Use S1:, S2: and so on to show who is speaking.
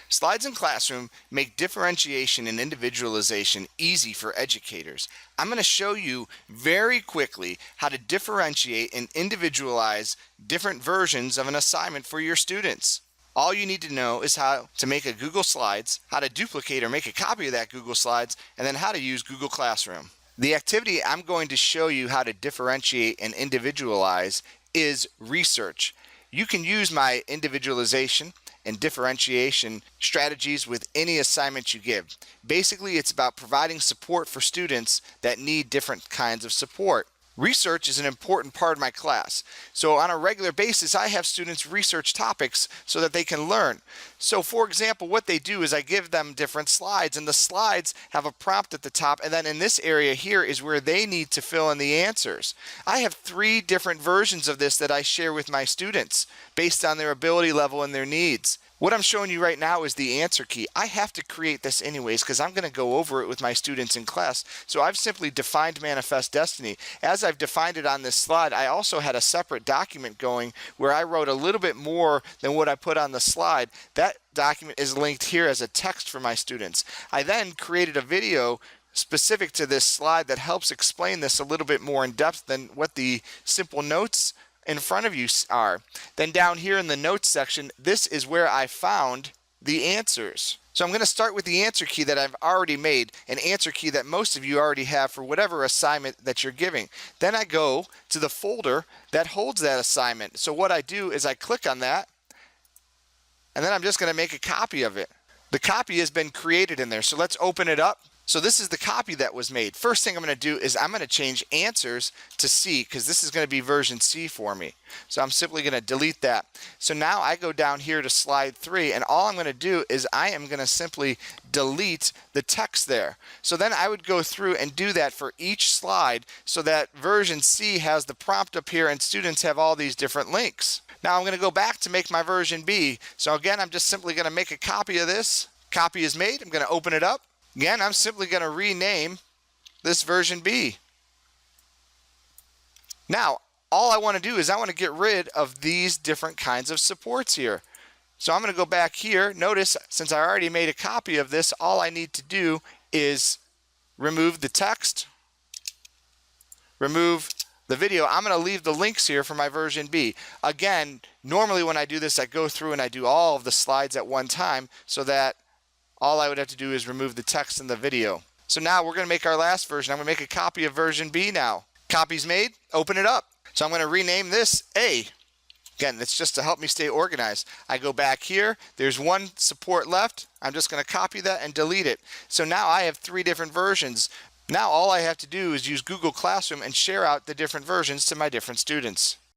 S1: Slides in Classroom make differentiation and individualization easy for educators. I'm going to show you very quickly how to differentiate and individualize different versions of an assignment for your students. All you need to know is how to make a Google Slides, how to duplicate or make a copy of that Google Slides, and then how to use Google Classroom. The activity I'm going to show you how to differentiate and individualize is research. You can use my individualization and differentiation strategies with any assignment you give. Basically, it's about providing support for students that need different kinds of support. Research is an important part of my class. So on a regular basis, I have students research topics so that they can learn. So for example, what they do is I give them different slides, and the slides have a prompt at the top, and then in this area here is where they need to fill in the answers. I have 3 different versions of this that I share with my students based on their ability level and their needs. What I'm showing you right now is the answer key. I have to create this anyways because I'm going to go over it with my students in class. So I've simply defined Manifest Destiny. As I've defined it on this slide, I also had a separate document going where I wrote a little bit more than what I put on the slide. That document is linked here as a text for my students. I then created a video specific to this slide that helps explain this a little bit more in depth than what the simple notes in front of you are. Then down here in the notes section, this is where I found the answers. So I'm going to start with the answer key that I've already made, an answer key that most of you already have for whatever assignment that you're giving. Then I go to the folder that holds that assignment. So what I do is I click on that, and then I'm just going to make a copy of it. The copy has been created in there, so let's open it up. So this is the copy that was made. First thing I'm going to do is I'm going to change answers to C because this is going to be version C for me. So I'm simply going to delete that. So now I go down here to slide 3, and all I'm going to do is I am going to simply delete the text there. So then I would go through and do that for each slide so that version C has the prompt up here and students have all these different links. Now I'm going to go back to make my version B. So again, I'm just simply going to make a copy of this. Copy is made. I'm going to open it up. Again, I'm simply going to rename this version B. Now, all I want to do is I want to get rid of these different kinds of supports here. So I'm going to go back here. Notice, since I already made a copy of this, all I need to do is remove the text, remove the video. I'm going to leave the links here for my version B. Again, normally when I do this, I go through and I do all of the slides at one time so that all I would have to do is remove the text in the video. So now we're going to make our last version. I'm going to make a copy of version B now. Copy's made. Open it up. So I'm going to rename this A. Again, it's just to help me stay organized. I go back here. There's one support left. I'm just going to copy that and delete it. So now I have 3 different versions. Now all I have to do is use Google Classroom and share out the different versions to my different students.